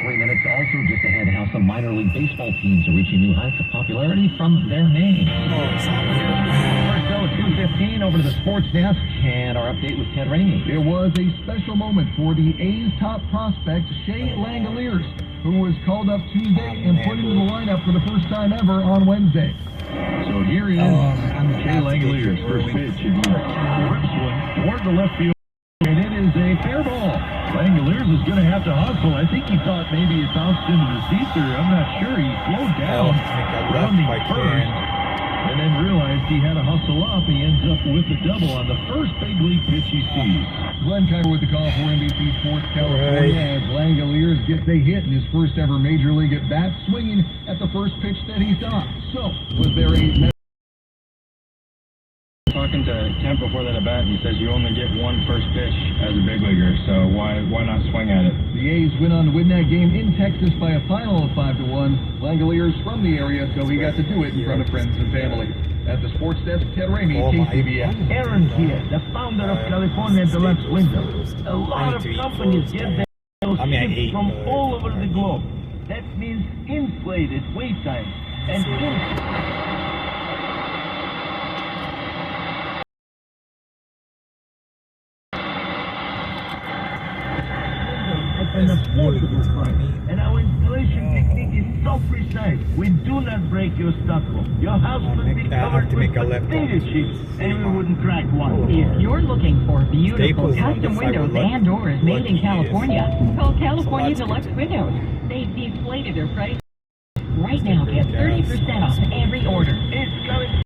3 minutes. Also just ahead, how some minor league baseball teams are reaching new heights of popularity from their names. First, though, at 2:15, over to the sports desk and our update with Ted Ramey. It was a special moment for the A's top prospect, Shea Langoliers, who was called up Tuesday and put into the lineup for the first time ever on Wednesday. So here is Shea Langoliers' first pitch, and he rips one toward the left field, and it is a fair ball. Langoliers is going to have to hustle. I think he thought maybe it bounced into the seats, or I'm not sure. He slowed down, rounding first, and then realized he had to hustle up. He ends up with a double on the first big league pitch he sees. Glenn Kyle with the call for NBC Sports California as Langoliers gets a hit in his first ever major league at bat, swinging at the first pitch that he saw. So, was there a... Talking to Kemp before that at bat, he says you only get one first pitch as a big leaguer, so why not swing at it? The A's went on to win that game in Texas by a final of 5-1. Langoliers from the area, so he got to do it in front of friends and family. At the sports desk, Ted Ramey, KCBS. Aaron here, the founder of California Deluxe Windows. A lot of companies get their shipped from all over the globe. That means inflated wait times and an affordable price. And our installation technique is so precise. We do not break your stucco. Your house would be covered with potato chips, and we wouldn't crack one. If you're looking for beautiful custom windows and doors made in California, call California Deluxe Windows. They've deflated their price. Right now, get 30% off every order. It's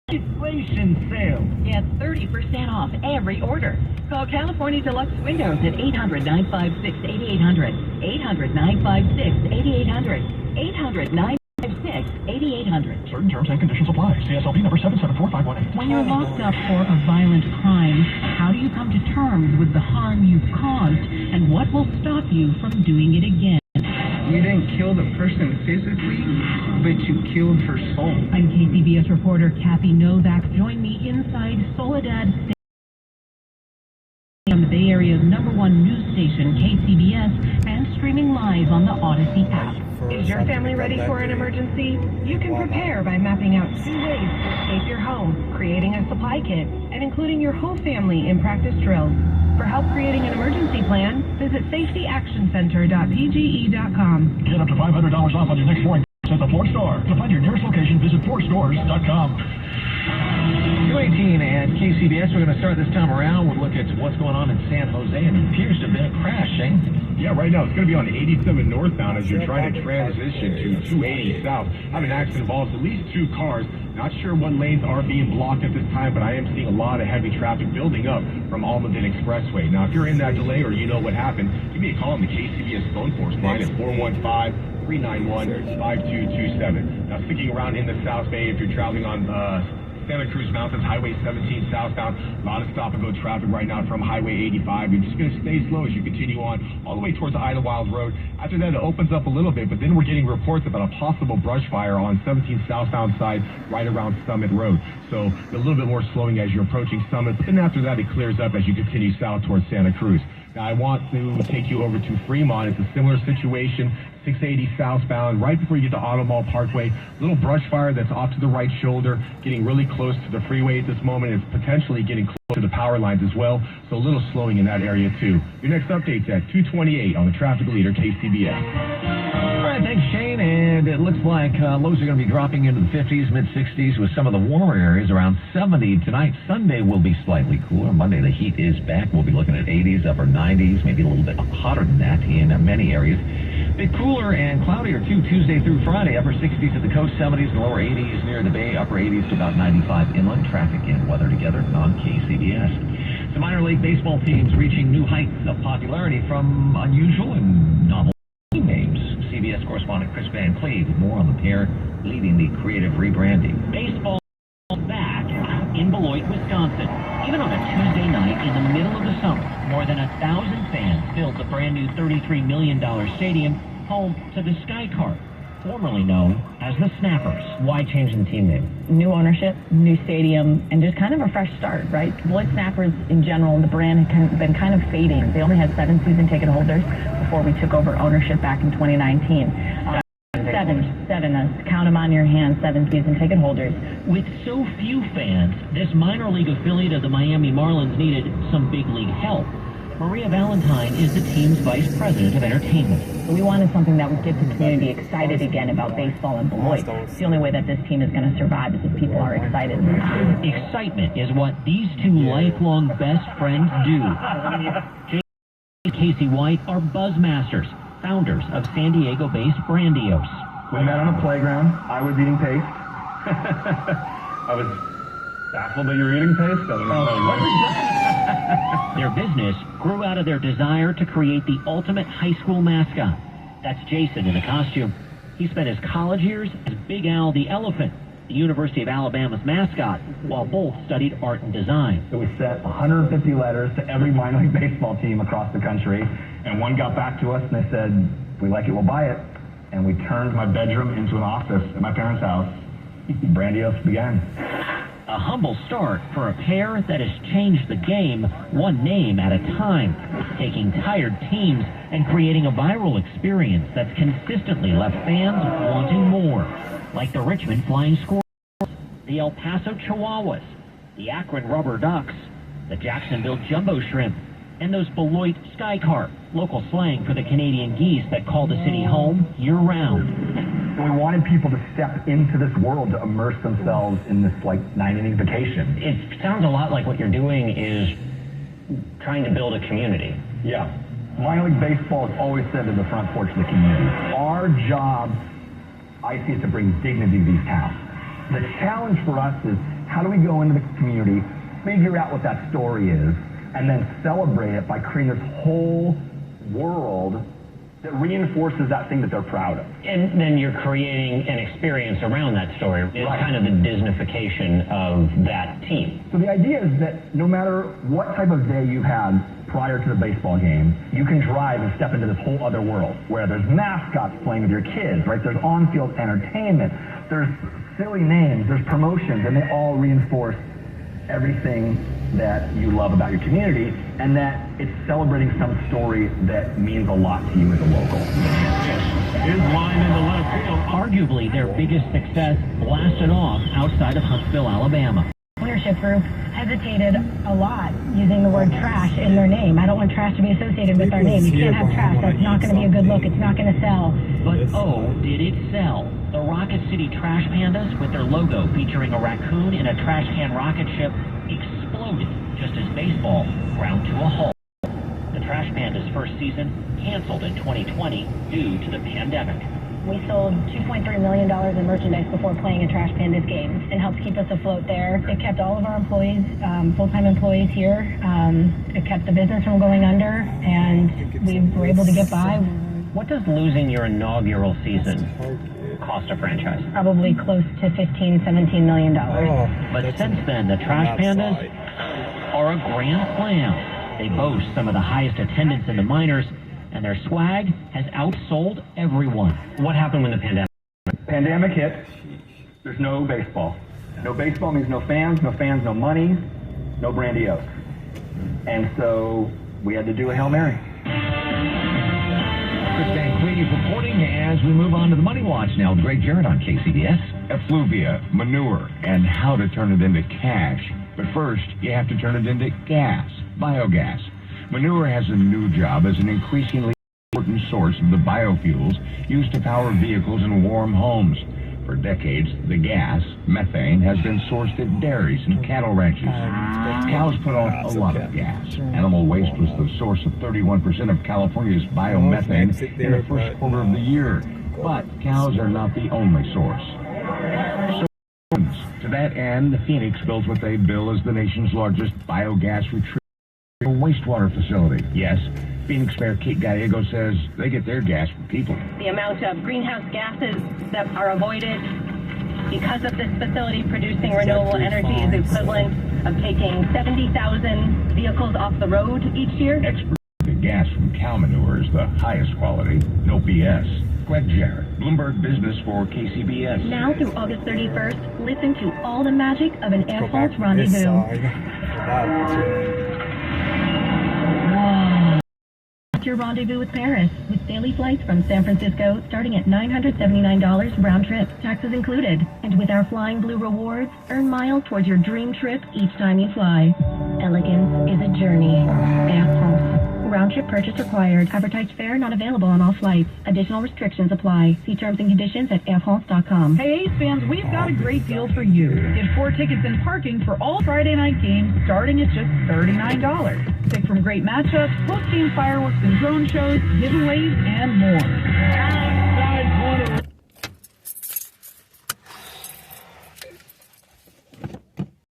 inflation sale. Get 30% off every order. Call California Deluxe Windows at 800-956-8800, 800-956-8800, 800-956-8800. Certain terms and conditions apply. CSLB number 774518. When you're locked up for a violent crime, how do you come to terms with the harm you've caused, and what will stop you from doing it again? You didn't kill the person physically, but you killed her soul. I'm KCBS reporter Kathy Novak. Join me inside Soledad on the Bay Area's #1 news station, KCBS, and streaming live on the Odyssey app. Is your family ready for an emergency? You can prepare by mapping out 2 ways to escape your home, creating a supply kit, and including your whole family in practice drills. For help creating an emergency plan, visit safetyactioncenter.pge.com. Get up to $500 off on your next flooring at the Floor Store. To find your nearest location, visit floorstores.com. 2:18 and KCBS. We're going to start this time around. We'll look at what's going on in San Jose, and it appears to have been a crash, Shane. Yeah, right now it's going to be on 87 northbound as you're trying to transition to 280 south. Having an accident involves at least 2 cars. Not sure what lanes are being blocked at this time, but I am seeing a lot of heavy traffic building up from Almaden Expressway. Now, if you're in that delay or you know what happened, give me a call on the KCBS phone force line at 415-391-5227. Now, sticking around in the South Bay, if you're traveling on Santa Cruz Mountains, Highway 17 southbound, a lot of stop-and-go traffic right now from Highway 85. You're just going to stay slow as you continue on all the way towards the Idlewild Road. After that, it opens up a little bit, but then we're getting reports about a possible brush fire on 17 southbound side right around Summit Road. So a little bit more slowing as you're approaching Summit, but then after that, it clears up as you continue south towards Santa Cruz. Now, I want to take you over to Fremont. It's a similar situation, 680 southbound, right before you get to Auto Mall Parkway. Little brush fire that's off to the right shoulder, getting really close to the freeway at this moment. It's potentially getting close to the power lines as well, so a little slowing in that area too. Your next update's at 2:28 on the traffic leader, KCBS. All right, thanks, Shane. And it looks like lows are going to be dropping into the 50s, mid-60s with some of the warmer areas around 70 tonight. Sunday will be slightly cooler. Monday, the heat is back. We'll be looking at 80s, upper 90s, maybe a little bit hotter than that in many areas. A bit cooler and cloudier, too, Tuesday through Friday. Upper 60s at the coast, 70s and lower 80s near the bay, upper 80s to about 95 inland. Traffic and weather together on KCBS. The minor league baseball teams reaching new heights of popularity from unusual and novel names. CBS correspondent Chris Van Cleve with more on the pair leading the creative rebranding. Baseball back in Beloit, Wisconsin. Even on a Tuesday night in the middle of the summer, more than 1,000 fans filled the brand new $33 million stadium home to the Sky Card, formerly known as the Snappers. Why changing the team name? New ownership, new stadium, and just kind of a fresh start, right? Beloit Snappers in general, the brand had been kind of fading. They only had 7 season ticket holders. before we took over ownership back in 2019. Seven, count them on your hand, 7 season ticket holders. With so few fans, this minor league affiliate of the Miami Marlins needed some big league help. Maria Valentine is the team's vice president of entertainment. We wanted something that would get the community excited again about baseball in Beloit. It's the only way that this team is going to survive is if people are excited. Excitement is what these two lifelong best friends do. Jay and Casey White are buzzmasters, founders of San Diego-based Brandios. We met on a playground. I was eating paste. I was baffled that you were eating paste. Their business grew out of their desire to create the ultimate high school mascot. That's Jason in a costume. He spent his college years as Big Al the Elephant, the University of Alabama's mascot, while both studied art and design. So we sent 150 letters to every minor league baseball team across the country, and one got back to us and they said, "If we like it, we'll buy it." And we turned my bedroom into an office at my parents' house. Brandios began. A humble start for a pair that has changed the game one name at a time, taking tired teams and creating a viral experience that's consistently left fans wanting more, like the Richmond Flying Squirrels, the El Paso Chihuahuas, the Akron Rubber Ducks, the Jacksonville Jumbo Shrimp, and those Beloit Sky Carp, local slang for the Canadian geese that call the city home year-round. We wanted people to step into this world, to immerse themselves in this, like, 9-inning vacation. It sounds a lot like what you're doing is trying to build a community. Yeah. Minor league baseball is always said to the front porch of the community. Our job, I see, is to bring dignity to these towns. The challenge for us is, how do we go into the community, figure out what that story is, and then celebrate it by creating this whole world that reinforces that thing that they're proud of. And then you're creating an experience around that story. It's kind of the Disneyfication of that team. So the idea is that no matter what type of day you had prior to the baseball game, you can drive and step into this whole other world where there's mascots playing with your kids, right? There's on-field entertainment, there's silly names, there's promotions, and they all reinforce everything that you love about your community, and that it's celebrating some story that means a lot to you as a local. Here's line in the left field. Arguably their biggest success blasted off outside of Huntsville, Alabama. Ownership group hesitated a lot using the word trash in their name. I don't want trash to be associated with our name. You can't have trash. That's not going to be a good look. It's not going to sell. But oh, did it sell? The Rocket City Trash Pandas, with their logo featuring a raccoon in a trash can rocket ship, exploded just as baseball ground to a halt. The Trash Pandas' first season canceled in 2020 due to the pandemic. We sold $2.3 million in merchandise before playing a Trash Pandas game. It helped keep us afloat there. It kept all of our employees, full-time employees here. It kept the business from going under, and we were able to get by. What does losing your inaugural season cost a franchise? Probably close to $15-17 million. But since then, the Trash Pandas are a grand slam. They boast some of the highest attendance in the minors, and their swag has outsold everyone. What happened when the pandemic hit? There's no baseball. No baseball means no fans, no money, no Brandios. And so we had to do a Hail Mary. Chris Van Cleve reporting as we move on to the Money Watch now with Greg Jarrett on KCBS. Effluvia, manure, and how to turn it into cash. But first, you have to turn it into gas, biogas. Manure has a new job as an increasingly important source of the biofuels used to power vehicles and warm homes. For decades, the gas, methane, has been sourced at dairies and cattle ranches. Cows put off a lot of gas. Animal waste was the source of 31% of California's biomethane in the first quarter of the year. But cows are not the only source. To that end, Phoenix built what they bill as the nation's largest biogas retrieval wastewater facility. Yes, Phoenix Mayor Kate Gallego says they get their gas from people. The amount of greenhouse gases that are avoided because of this facility producing renewable energy is equivalent of taking 70,000 vehicles off the road each year. Experts say the gas from cow manure is the highest quality. No BS. Greg Jarrett, Bloomberg Business for KCBS. Now through August 31st, listen to all the magic of an Air Force rendezvous. your rendezvous with Paris, with daily flights from San Francisco starting at $979 round trip, taxes included. And with our Flying Blue rewards, earn miles towards your dream trip each time you fly. Elegance is a journey. Air France. Round trip purchase required. Advertised fare not available on all flights. Additional restrictions apply. See terms and conditions at airfrance.com. Hey Ace fans, we've got a great deal for you. Get 4 tickets and parking for all Friday night games starting at just $39. Pick from great matchups, post-game fireworks and drone shows, giveaways, and more.